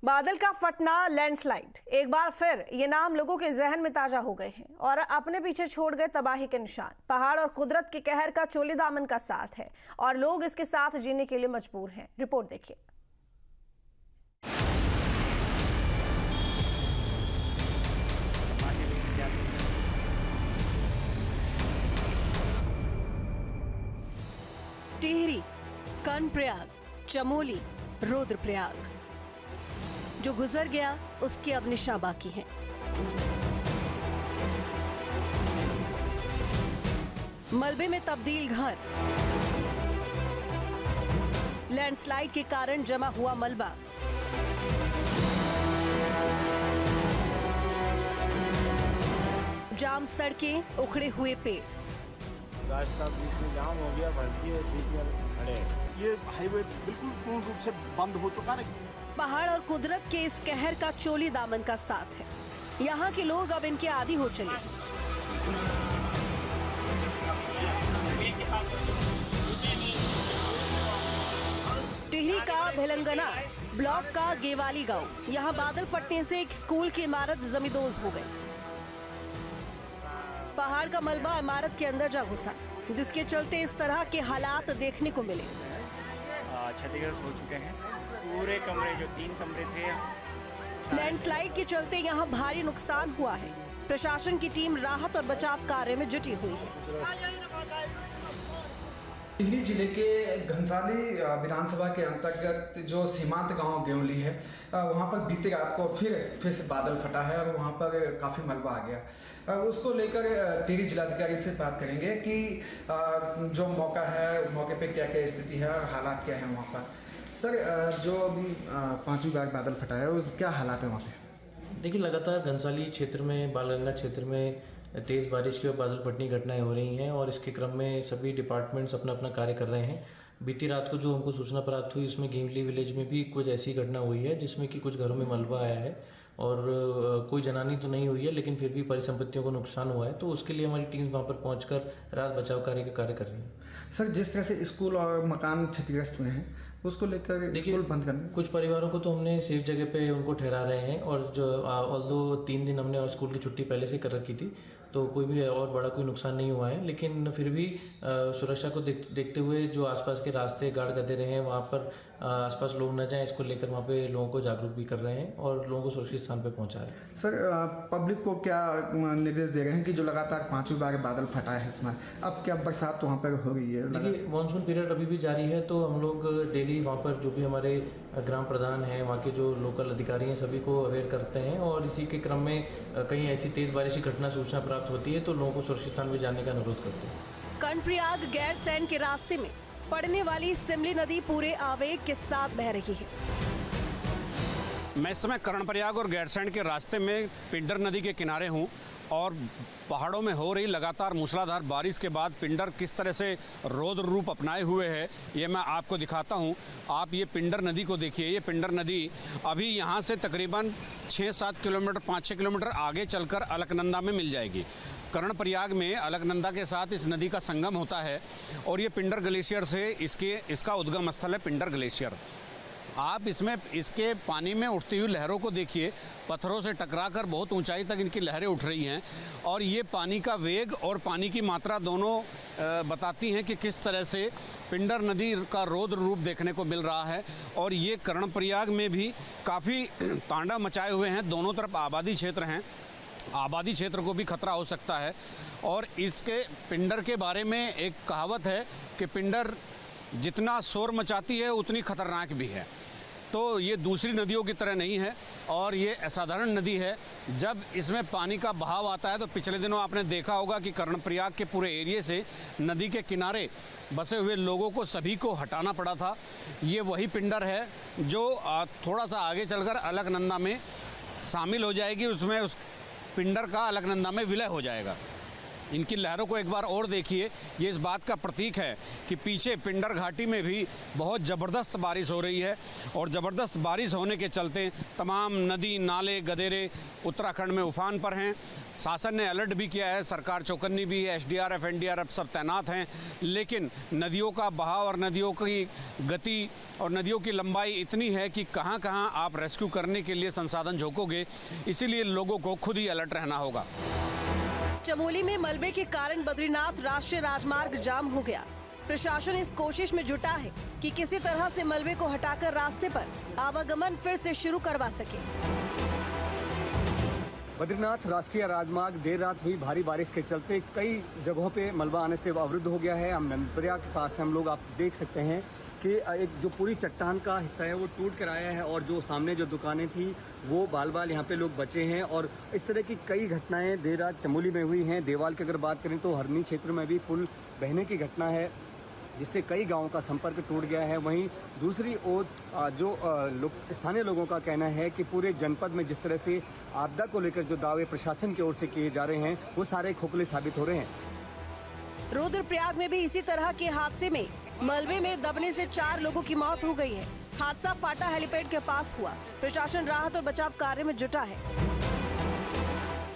बादल का फटना, लैंडस्लाइड, एक बार फिर ये नाम लोगों के जहन में ताजा हो गए हैं और अपने पीछे छोड़ गए तबाही के निशान। पहाड़ और कुदरत के कहर का चोली दामन का साथ है और लोग इसके साथ जीने के लिए मजबूर हैं। रिपोर्ट देखिए। टिहरी, कर्णप्रयाग, चमोली, रुद्रप्रयाग, जो गुजर गया उसके अब निशान बाकी हैं। मलबे में तब्दील घर, लैंडस्लाइड के कारण जमा हुआ मलबा, जाम सड़कें, उखड़े हुए पेड़। रास्ता बीच में जाम हो गया, फंस गए, बीच में खड़े। ये हाईवे बिल्कुल पूर्ण रूप से बंद हो चुका है। पहाड़ और कुदरत के इस कहर का चोली दामन का साथ है। यहाँ के लोग अब इनके आदी हो चले हैं। टिहरी का भिलंगना ब्लॉक का गेवाली गांव, यहाँ बादल फटने से एक स्कूल की इमारत जमींदोज हो गई। पहाड़ का मलबा इमारत के अंदर जा घुसा, जिसके चलते इस तरह के हालात देखने को मिले। क्षतिग्रस्त हो चुके हैं पूरे कमरे, जो 3 कमरे थे। लैंडस्लाइड के चलते यहाँ भारी नुकसान हुआ है। प्रशासन की टीम राहत और बचाव कार्य में जुटी हुई है। टिहरी जिले के घनसाली विधानसभा के अंतर्गत जो सीमांत गांव गेवली है, वहां पर बीती रात को फिर से बादल फटा है और वहां पर काफ़ी मलबा आ गया। उसको लेकर टिहरी जिलाधिकारी से बात करेंगे कि जो मौका है, मौके पे क्या क्या स्थिति है और हालात क्या है वहाँ पर। सर, जो अभी 5वीं बार बादल फटा है, उस क्या हालात है वहाँ पे? देखिए, लगातार घनसाली क्षेत्र में, बालगंगा क्षेत्र में तेज़ बारिश की और बादल फटने की घटनाएं हो रही हैं और इसके क्रम में सभी डिपार्टमेंट्स अपना अपना कार्य कर रहे हैं। बीती रात को जो हमको सूचना प्राप्त हुई, उसमें गेवली विलेज में भी कुछ ऐसी घटना हुई है जिसमें कि कुछ घरों में मलबा आया है और कोई जनानी तो नहीं हुई है, लेकिन फिर भी परिसंपत्तियों को नुकसान हुआ है। तो उसके लिए हमारी टीम वहाँ पर पहुँचकर राहत बचाव कार्य का कार्य कर रही है। सर, जिस तरह से स्कूल और मकान क्षतिग्रस्त हुए हैं, उसको लेकर स्कूल बंद करने, कुछ परिवारों को तो हमने सेफ जगह पे उनको ठहरा रहे हैं और जो ऑल्दो 3 दिन हमने स्कूल की छुट्टी पहले से कर रखी थी, तो कोई भी और बड़ा कोई नुकसान नहीं हुआ है। लेकिन फिर भी सुरक्षा को देखते हुए जो आसपास के रास्ते गार्ड करते रहे हैं, वहाँ पर आसपास लोग न जाएं, इसको लेकर वहाँ पे लोगों को जागरूक भी कर रहे हैं और लोगों को सुरक्षित स्थान पर पहुँचा रहे हैं। सर, पब्लिक को क्या निर्देश दे रहे हैं कि जो लगातार 5वीं बार बादल फटा है इसमें, अब क्या बरसात वहाँ पर हो रही है? देखिए, मानसून पीरियड अभी भी जारी है, तो हम लोग डेली वहाँ पर जो भी हमारे ग्राम प्रधान हैं, वहाँ के जो लोकल अधिकारी हैं, सभी को अवेयर करते हैं और इसी के क्रम में कहीं ऐसी तेज़ बारिश की घटना सूचना प्राप्त होती है तो लोगों को सुरक्षित स्थान में जाने का अनुरोध करते हैं। कर्णप्रयाग गैरसैंण के रास्ते में पड़ने वाली सिमली नदी पूरे आवेग के साथ बह रही है। मैं इस समय कर्णप्रयाग और गैरसैंण के रास्ते में पिंडर नदी के किनारे हूँ और पहाड़ों में हो रही लगातार मूसलाधार बारिश के बाद पिंडर किस तरह से रौद्र रूप अपनाए हुए है, ये मैं आपको दिखाता हूँ। आप ये पिंडर नदी को देखिए। ये पिंडर नदी अभी यहाँ से तकरीबन 6-7 किलोमीटर, 5-6 किलोमीटर आगे चलकर अलकनंदा में मिल जाएगी। कर्णप्रयाग में अलकनंदा के साथ इस नदी का संगम होता है और ये पिंडर ग्लेशियर से इसका उद्गम स्थल है पिंडर ग्लेशियर। आप इसमें इसके पानी में उठती हुई लहरों को देखिए। पत्थरों से टकराकर बहुत ऊंचाई तक इनकी लहरें उठ रही हैं और ये पानी का वेग और पानी की मात्रा दोनों बताती हैं कि किस तरह से पिंडर नदी का रौद्र रूप देखने को मिल रहा है। और ये कर्णप्रयाग में भी काफ़ी तांडव मचाए हुए हैं। दोनों तरफ आबादी क्षेत्र हैं, आबादी क्षेत्र को भी खतरा हो सकता है। और इसके पिंडर के बारे में एक कहावत है कि पिंडर जितना शोर मचाती है उतनी खतरनाक भी है। तो ये दूसरी नदियों की तरह नहीं है और ये असाधारण नदी है। जब इसमें पानी का बहाव आता है तो पिछले दिनों आपने देखा होगा कि कर्णप्रयाग के पूरे एरिया से नदी के किनारे बसे हुए लोगों को सभी को हटाना पड़ा था। ये वही पिंडर है जो थोड़ा सा आगे चलकर अलकनंदा में शामिल हो जाएगी। उसमें उस पिंडर का अलकनंदा में विलय हो जाएगा। इनकी लहरों को एक बार और देखिए। ये इस बात का प्रतीक है कि पीछे पिंडर घाटी में भी बहुत ज़बरदस्त बारिश हो रही है और ज़बरदस्त बारिश होने के चलते तमाम नदी नाले गदेरे उत्तराखंड में उफान पर हैं। शासन ने अलर्ट भी किया है, सरकार चौकन्नी भी है, SDRF NDRF सब तैनात हैं, लेकिन नदियों का बहाव और नदियों की गति और नदियों की लंबाई इतनी है कि कहां कहां आप रेस्क्यू करने के लिए संसाधन झोंकोगे, इसीलिए लोगों को खुद ही अलर्ट रहना होगा। चमोली में मलबे के कारण बद्रीनाथ राष्ट्रीय राजमार्ग जाम हो गया। प्रशासन इस कोशिश में जुटा है कि किसी तरह से मलबे को हटाकर रास्ते पर आवागमन फिर से शुरू करवा सके। बद्रीनाथ राष्ट्रीय राजमार्ग देर रात हुई भारी बारिश के चलते कई जगहों पे मलबा आने से अवरुद्ध हो गया है। हम नंदप्रयाग के पास हम लोग आप देख सकते हैं कि एक जो पूरी चट्टान का हिस्सा है वो टूट कर आया है और जो सामने जो दुकानें थी वो बाल बाल यहाँ पे लोग बचे हैं। और इस तरह की कई घटनाएं देर रात चमोली में हुई हैं। देवाल की अगर बात करें तो हरनी क्षेत्र में भी पुल बहने की घटना है जिससे कई गांवों का संपर्क टूट गया है। वहीं दूसरी ओर जो स्थानीय लोगों का कहना है कि पूरे जनपद में जिस तरह से आपदा को लेकर जो दावे प्रशासन की ओर से किए जा रहे हैं वो सारे खोखले साबित हो रहे हैं। रुद्रप्रयाग में भी इसी तरह के हादसे में मलबे में दबने से 4 लोगों की मौत हो गई है। हादसा फाटा हेलीपैड के पास हुआ। प्रशासन राहत और बचाव कार्य में जुटा है।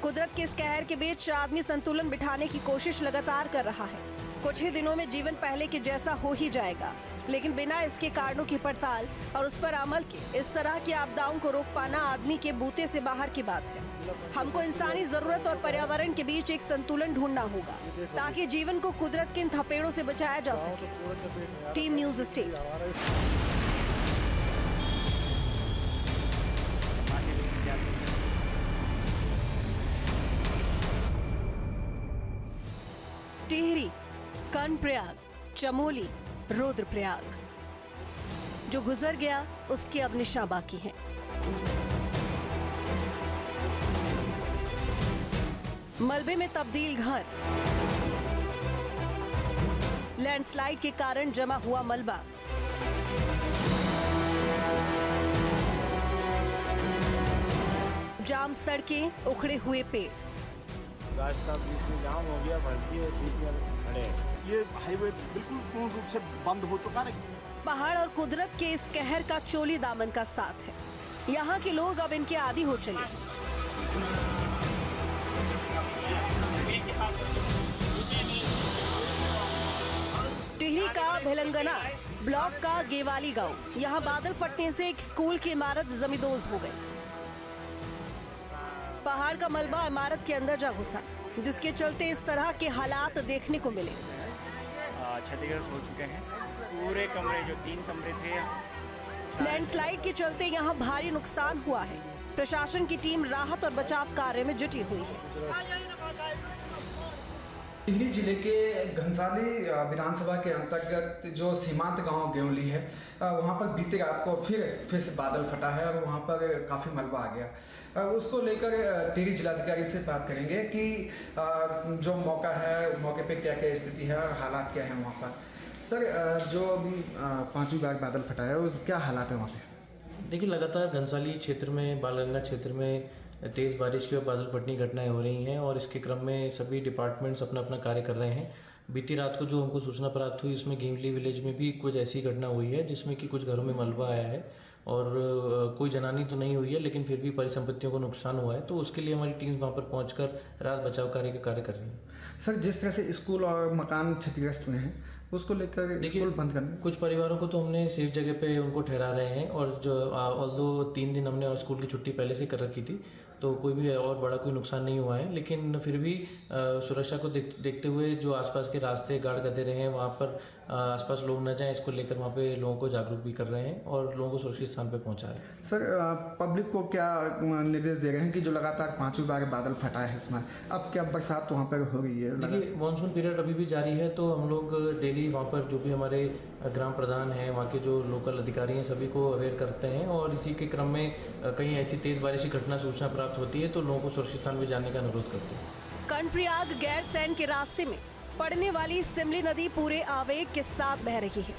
कुदरत के इस कहर के बीच आदमी संतुलन बिठाने की कोशिश लगातार कर रहा है। कुछ ही दिनों में जीवन पहले के जैसा हो ही जाएगा, लेकिन बिना इसके कारणों की पड़ताल और उस पर अमल के इस तरह की आपदाओं को रोक पाना आदमी के बूते से बाहर की बात है। हमको इंसानी जरूरत और पर्यावरण के बीच एक संतुलन ढूंढना होगा ताकि जीवन को कुदरत के इन थपेड़ों से बचाया जा सके। Team news state. Tehri, Karnaprayag, Chamoli, Rudraprayag, जो गुजर गया उसके अब निशान बाकी हैं। मलबे में तब्दील घर, लैंडस्लाइड के कारण जमा हुआ मलबा, जाम सड़कें, उखड़े हुए पेड़। रास्ता बीच में जाम हो गया, फंस गए, बीच में खड़े। ये हाईवे बिल्कुल पूर्ण रूप से बंद हो चुका है। पहाड़ और कुदरत के इस कहर का चोली दामन का साथ है। यहाँ के लोग अब इनके आदी हो चले हैं। टिहरी का भिलंगना ब्लॉक का गेवाली गांव, यहाँ बादल फटने से एक स्कूल की इमारत जमींदोज हो गई। पहाड़ का मलबा इमारत के अंदर जा घुसा, जिसके चलते इस तरह के हालात देखने को मिले। क्षतिग्रस्त हो चुके हैं पूरे कमरे, जो 3 कमरे थे। लैंडस्लाइड के चलते यहाँ भारी नुकसान हुआ है। प्रशासन की टीम राहत और बचाव कार्य में जुटी हुई है। टिहरी जिले के घनसाली विधानसभा के अंतर्गत जो सीमांत गांव गेवली है वहां पर बीते रात को फिर से बादल फटा है और वहां पर काफ़ी मलबा आ गया। उसको लेकर टिहरी जिलाधिकारी से बात करेंगे कि जो मौका है, मौके पे क्या क्या स्थिति है और हालात क्या है वहाँ पर। सर, जो अभी 5वीं बार बादल फटा है उस क्या हालात है वहाँ पे? देखिए, लगातार घनसाली क्षेत्र में, बालगंगा क्षेत्र में तेज़ बारिश की और बादल फटने की घटनाएं हो रही हैं और इसके क्रम में सभी डिपार्टमेंट्स अपना अपना कार्य कर रहे हैं। बीती रात को जो हमको सूचना प्राप्त हुई उसमें गेमली विलेज में भी कुछ ऐसी घटना हुई है जिसमें कि कुछ घरों में मलबा आया है और कोई जनानी तो नहीं हुई है, लेकिन फिर भी परिसंपत्तियों को नुकसान हुआ है। तो उसके लिए हमारी टीम वहाँ पर पहुँचकर राहत बचाव कार्य कर रही है। सर, जिस तरह से स्कूल और मकान क्षतिग्रस्त हुए हैं उसको लेकर स्कूल बंद करने, कुछ परिवारों को तो हमने सेफ जगह पे उनको ठहरा रहे हैं और जो ऑल्दो 3 दिन हमने स्कूल की छुट्टी पहले से कर रखी थी तो कोई भी और बड़ा कोई नुकसान नहीं हुआ है, लेकिन फिर भी सुरक्षा को देखते हुए जो आसपास के रास्ते गार्ड करते रहे हैं वहाँ पर आसपास लोग न जाएं, इसको लेकर वहाँ पे लोगों को जागरूक भी कर रहे हैं और लोगों को सुरक्षित स्थान पे पहुँचा रहे हैं। सर, पब्लिक को क्या निर्देश दे रहे हैं कि जो लगातार 5वीं बार बादल फटा है इसमें, अब क्या बरसात वहाँ पर हो रही है? देखिए, मानसून पीरियड अभी भी जारी है तो हम लोग डेली वहाँ पर जो भी हमारे ग्राम प्रधान हैं, वहाँ के जो लोकल अधिकारी हैं, सभी को अवेयर करते हैं और इसी के क्रम में कहीं ऐसी तेज़ बारिश की घटना सूचना प्राप्त होती है तो लोगों को सुरक्षित स्थान में जाने का अनुरोध करते हैं। कर्णप्रयाग गैरसैंण के रास्ते में पड़ने वाली सिमली नदी पूरे आवेग के साथ बह रही है।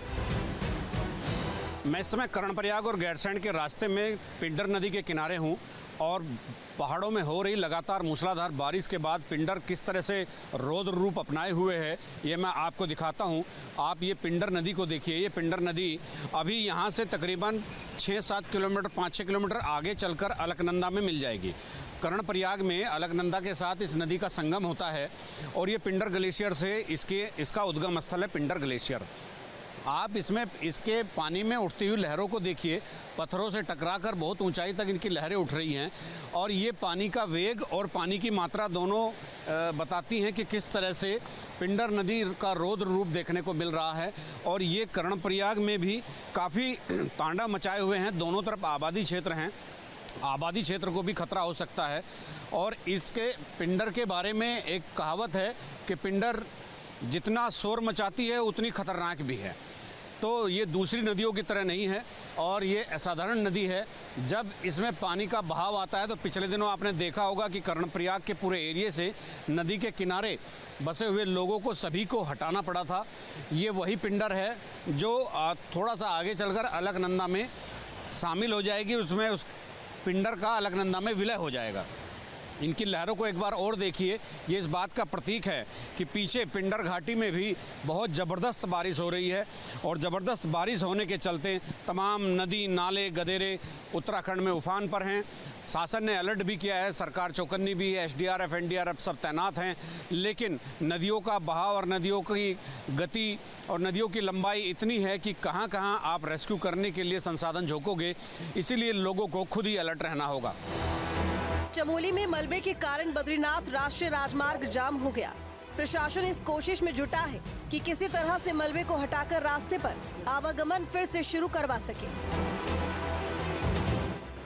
मैं इस समय कर्णप्रयाग और गैरसैंण के रास्ते में पिंडर नदी के किनारे हूँ और पहाड़ों में हो रही लगातार मूसलाधार बारिश के बाद पिंडर किस तरह से रौद्र रूप अपनाए हुए है ये मैं आपको दिखाता हूँ। आप ये पिंडर नदी को देखिए। ये पिंडर नदी अभी यहाँ से तकरीबन 6-7 किलोमीटर 5-6 किलोमीटर आगे चलकर अलकनंदा में मिल जाएगी। कर्णप्रयाग में अलकनंदा के साथ इस नदी का संगम होता है और ये पिंडर ग्लेशियर से इसका उद्गम स्थल है पिंडर ग्लेशियर। आप इसमें इसके पानी में उठती हुई लहरों को देखिए। पत्थरों से टकराकर बहुत ऊंचाई तक इनकी लहरें उठ रही हैं और ये पानी का वेग और पानी की मात्रा दोनों बताती हैं कि किस तरह से पिंडर नदी का रौद्र रूप देखने को मिल रहा है। और ये कर्णप्रयाग में भी काफ़ी तांडव मचाए हुए हैं। दोनों तरफ आबादी क्षेत्र हैं, आबादी क्षेत्र को भी खतरा हो सकता है। और इसके पिंडर के बारे में एक कहावत है कि पिंडर जितना शोर मचाती है उतनी खतरनाक भी है। तो ये दूसरी नदियों की तरह नहीं है और ये असाधारण नदी है। जब इसमें पानी का बहाव आता है तो पिछले दिनों आपने देखा होगा कि कर्णप्रयाग के पूरे एरिया से नदी के किनारे बसे हुए लोगों को सभी को हटाना पड़ा था। ये वही पिंडर है जो थोड़ा सा आगे चलकर अलकनंदा में शामिल हो जाएगी। उसमें उस पिंडर का अलकनंदा में विलय हो जाएगा। इनकी लहरों को एक बार और देखिए। ये इस बात का प्रतीक है कि पीछे पिंडर घाटी में भी बहुत ज़बरदस्त बारिश हो रही है और ज़बरदस्त बारिश होने के चलते तमाम नदी नाले गदेरे उत्तराखंड में उफान पर हैं। शासन ने अलर्ट भी किया है, सरकार चौकन्नी भी है, SDRF NDRF सब तैनात हैं। लेकिन नदियों का बहाव और नदियों की गति और नदियों की लंबाई इतनी है कि कहां कहां आप रेस्क्यू करने के लिए संसाधन झोंकोगे। इसीलिए लोगों को खुद ही अलर्ट रहना होगा। चमोली में मलबे के कारण बद्रीनाथ राष्ट्रीय राजमार्ग जाम हो गया। प्रशासन इस कोशिश में जुटा है कि किसी तरह से मलबे को हटाकर रास्ते पर आवागमन फिर से शुरू करवा सके।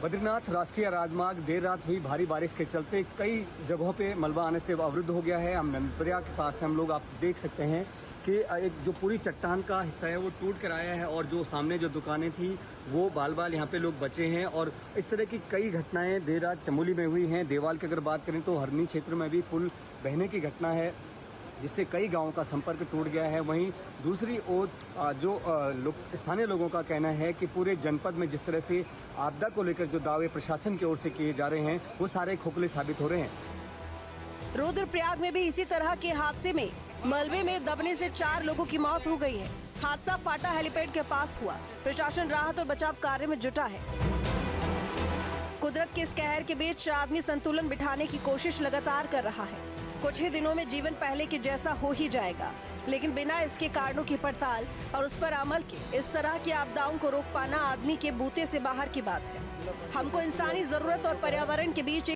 बद्रीनाथ राष्ट्रीय राजमार्ग देर रात हुई भारी बारिश के चलते कई जगहों पे मलबा आने से अवरुद्ध हो गया है। हम नंदप्रयाग के पास हम लोग आप देख सकते हैं कि एक जो पूरी चट्टान का हिस्सा है वो टूट कर आया है और जो सामने जो दुकानें थी वो बाल बाल यहाँ पे लोग बचे हैं। और इस तरह की कई घटनाएं देर रात चमोली में हुई हैं। देवाल की अगर बात करें तो हरनी क्षेत्र में भी पुल बहने की घटना है जिससे कई गांवों का संपर्क टूट गया है। वहीं दूसरी ओर जो स्थानीय लोगों का कहना है कि पूरे जनपद में जिस तरह से आपदा को लेकर जो दावे प्रशासन की ओर से किए जा रहे हैं वो सारे खोखले साबित हो रहे हैं। रुद्रप्रयाग में भी इसी तरह के हादसे में मलबे में दबने से 4 लोगों की मौत हो गई है। हादसा फाटा हेलीपैड के पास हुआ। प्रशासन राहत और बचाव कार्य में जुटा है। कुदरत के इस कहर के बीच आदमी संतुलन बिठाने की कोशिश लगातार कर रहा है। कुछ ही दिनों में जीवन पहले के जैसा हो ही जाएगा, लेकिन बिना इसके कारणों की पड़ताल और उस पर अमल के इस तरह की आपदाओं को रोक पाना आदमी के बूते से बाहर की बात है। हमको इंसानी जरूरत और पर्यावरण के बीच